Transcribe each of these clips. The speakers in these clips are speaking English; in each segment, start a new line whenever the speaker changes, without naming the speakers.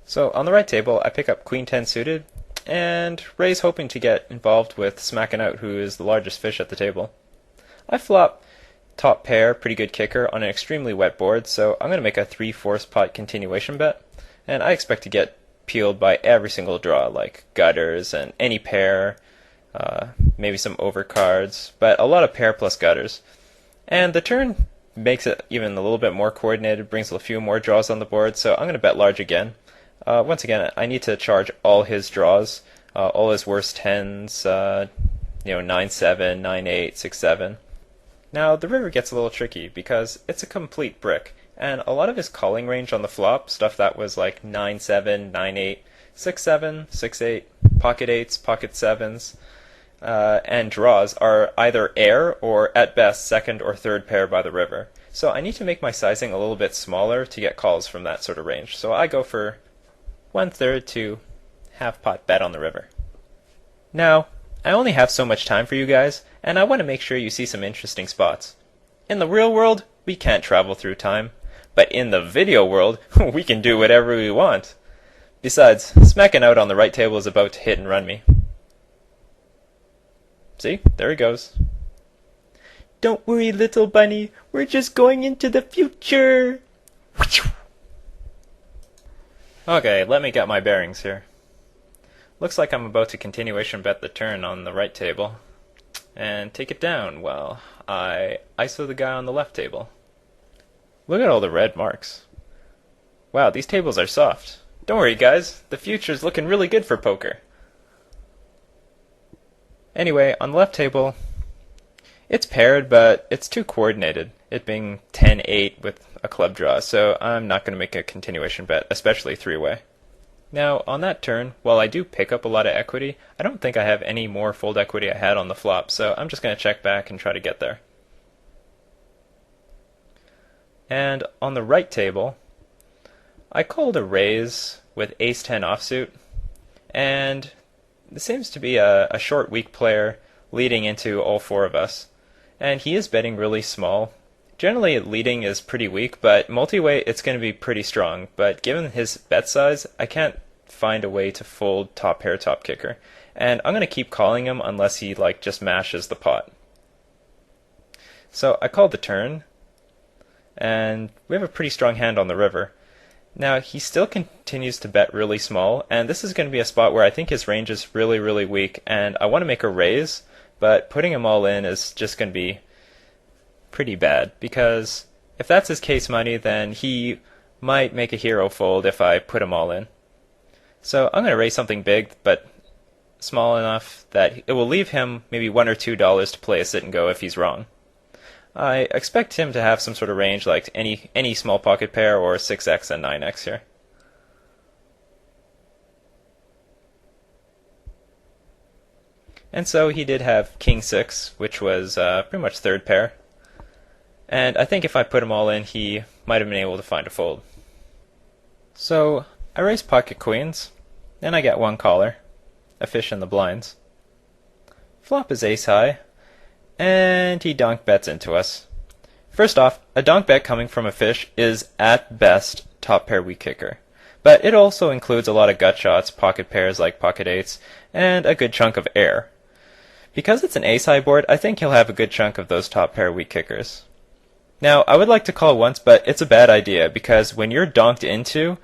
So on the right table, I pick up Queen 10 suited, and raise hoping to get involved with smacking out who is the largest fish at the table. I flop top pair, pretty good kicker, on an extremely wet board, so I'm going to make a 3/4 pot continuation bet, and I expect to get peeled by every single draw, like gutters and any pair, maybe some overcards, but a lot of pair plus gutters. And the turn makes it even a little bit more coordinated, brings a few more draws on the board, so I'm going to bet large again. Once again, I need to charge all his draws, all his worst tens, 9-7, 9-8, 6-7. Now, the river gets a little tricky because it's a complete brick, and a lot of his calling range on the flop, stuff that was like 9-7, 9-8, 6-7, 6-8, pocket 8s, pocket 7s, and draws are either air or, at best, second or third pair by the river. So I need to make my sizing a little bit smaller to get calls from that sort of range. So I go for 1/3 to half pot bet on the river. Now, I only have so much time for you guys, and I want to make sure you see some interesting spots. In the real world, we can't travel through time, but in the video world, we can do whatever we want. Besides, smacking out on the right table is about to hit and run me. See? There he goes. Don't worry, little bunny, we're just going into the future. Okay, let me get my bearings here. Looks like I'm about to continuation bet the turn on the right table and take it down while I ISO the guy on the left table. Look at all the red marks. Wow, these tables are soft. Don't worry, guys, the future's looking really good for poker. Anyway, on the left table, it's paired, but it's too coordinated, it being 10-8 with a club draw, so I'm not going to make a continuation bet, especially three-way. Now, on that turn, while I do pick up a lot of equity, I don't think I have any more fold equity I had on the flop, so I'm just going to check back and try to get there. And on the right table, I called a raise with ace-10 offsuit, and this seems to be a short, weak player leading into all four of us. And he is betting really small. Generally, leading is pretty weak, but multi-way, it's going to be pretty strong. But given his bet size, I can't find a way to fold top pair, top kicker. And I'm going to keep calling him unless he just mashes the pot. So I called the turn, and we have a pretty strong hand on the river. Now, he still continues to bet really small, and this is going to be a spot where I think his range is really, really weak, and I want to make a raise, but putting him all in is just going to be pretty bad, because if that's his case money, then he might make a hero fold if I put him all in. So I'm going to raise something big, but small enough that it will leave him maybe $1 or $2 to play a sit and go if he's wrong. I expect him to have some sort of range like any small pocket pair or 6x and 9x here. And so he did have king 6, which was pretty much third pair. And I think if I put him all in, he might have been able to find a fold. So I raise pocket queens, and I get one caller, a fish in the blinds. Flop is ace high, and he donk bets into us. First off, a donk bet coming from a fish is at best top pair weak kicker, but it also includes a lot of gut shots, pocket pairs like pocket 8s, and a good chunk of air. Because it's an ace high board, I think he'll have a good chunk of those top pair weak kickers. Now, I would like to call once, but it's a bad idea, because when you're donked into,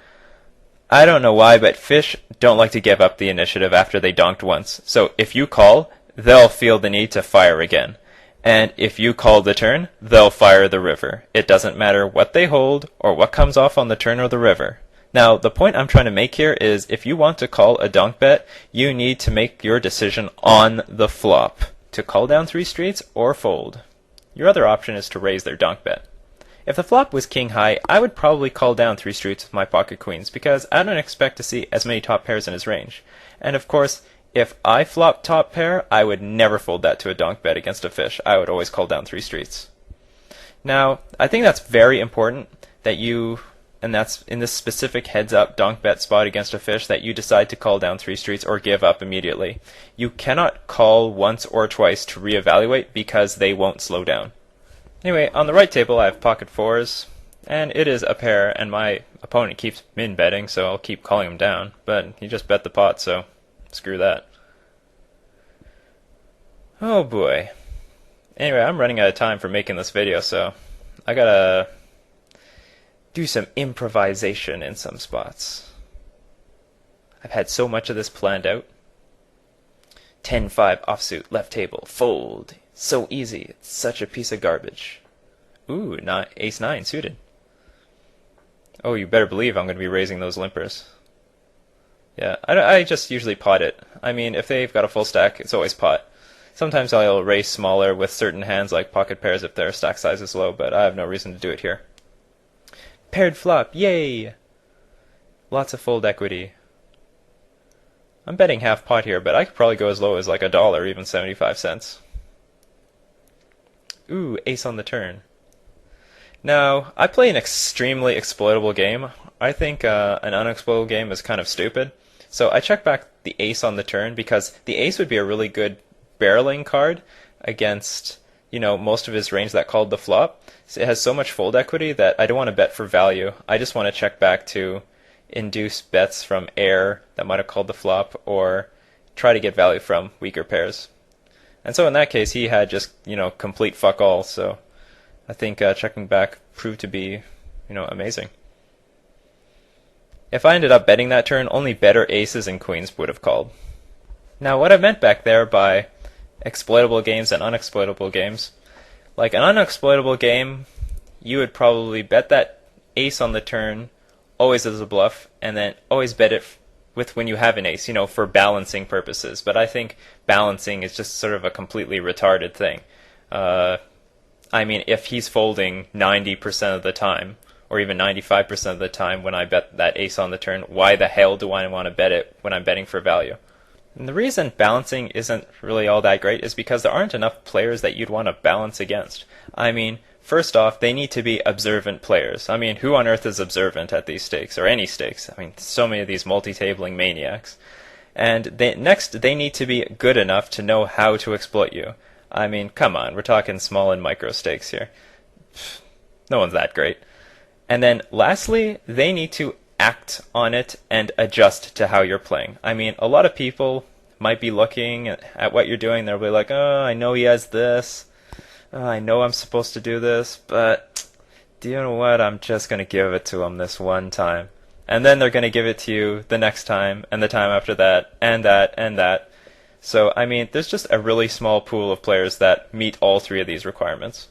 I don't know why, but fish don't like to give up the initiative after they donked once. So if you call, they'll feel the need to fire again. And if you call the turn, they'll fire the river. It doesn't matter what they hold or what comes off on the turn or the river. Now, the point I'm trying to make here is if you want to call a donk bet, you need to make your decision on the flop to call down 3 streets or fold. Your other option is to raise their donk bet. If the flop was king high, I would probably call down 3 streets with my pocket queens because I don't expect to see as many top pairs in his range. And of course, if I flop top pair, I would never fold that to a donk bet against a fish. I would always call down 3 streets. Now, I think that's very important that you, and that's in this specific heads-up donk bet spot against a fish, that you decide to call down 3 streets or give up immediately. You cannot call once or twice to reevaluate because they won't slow down. Anyway, on the right table I have pocket 4s, And it is a pair, and my opponent keeps min betting, so I'll keep calling him down. But he just bet the pot, so screw that. Oh boy. Anyway, I'm running out of time for making this video, so I gotta do some improvisation in some spots. I've had so much of this planned out. 10-5 offsuit, left table, fold. So easy. It's such a piece of garbage. Ooh, ace-9 suited. Oh, you better believe I'm going to be raising those limpers. Yeah, I just usually pot it. I mean, if they've got a full stack, it's always pot. Sometimes I'll raise smaller with certain hands like pocket pairs if their stack size is low, but I have no reason to do it here. Paired flop, yay! Lots of fold equity. I'm betting half pot here, but I could probably go as low as like $1, even 75 cents. Ooh, ace on the turn. Now, I play an extremely exploitable game. I think an unexploitable game is kind of stupid. So I check back the ace on the turn because the ace would be a really good barreling card against, most of his range that called the flop. So it has so much fold equity that I don't want to bet for value. I just want to check back to induce bets from air that might have called the flop or try to get value from weaker pairs. And so in that case, he had just, complete fuck all. So I think checking back proved to be, amazing. If I ended up betting that turn, only better aces and queens would have called. Now, what I meant back there by exploitable games and unexploitable games, like an unexploitable game, you would probably bet that ace on the turn always as a bluff, and then always bet it with when you have an ace, for balancing purposes. But I think balancing is just sort of a completely retarded thing. I mean, if he's folding 90% of the time, or even 95% of the time when I bet that ace on the turn, why the hell do I want to bet it when I'm betting for value? And the reason balancing isn't really all that great is because there aren't enough players that you'd want to balance against. I mean, first off, they need to be observant players. I mean, who on earth is observant at these stakes, or any stakes? I mean, so many of these multi-tabling maniacs. And next, they need to be good enough to know how to exploit you. I mean, come on, we're talking small and micro stakes here. No one's that great. And then lastly, they need to act on it and adjust to how you're playing. I mean, a lot of people might be looking at what you're doing. They'll be like, oh, I know he has this. Oh, I know I'm supposed to do this, but do you know what? I'm just going to give it to him this one time. And then they're going to give it to you the next time, and the time after that, and that, and that. So, I mean, there's just a really small pool of players that meet all three of these requirements.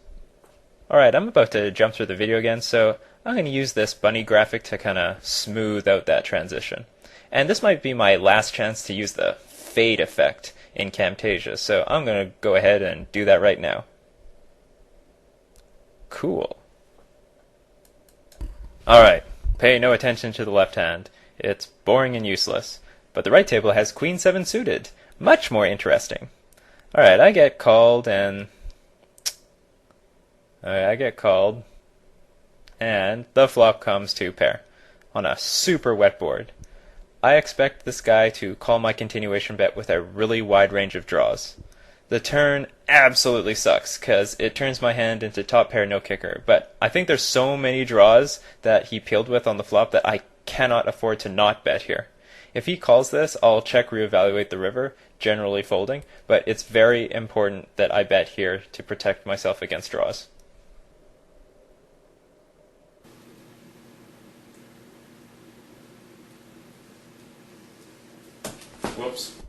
Alright, I'm about to jump through the video again, so I'm going to use this bunny graphic to kind of smooth out that transition. And this might be my last chance to use the fade effect in Camtasia, so I'm going to go ahead and do that right now. Cool. Alright, pay no attention to the left hand. It's boring and useless. But the right table has Queen 7 suited. Much more interesting. Alright, I get called, and the flop comes 2 pair on a super wet board. I expect this guy to call my continuation bet with a really wide range of draws. The turn absolutely sucks because it turns my hand into top pair no kicker, but I think there's so many draws that he peeled with on the flop that I cannot afford to not bet here. If he calls this, I'll check reevaluate the river, generally folding, but it's very important that I bet here to protect myself against draws. Whoops.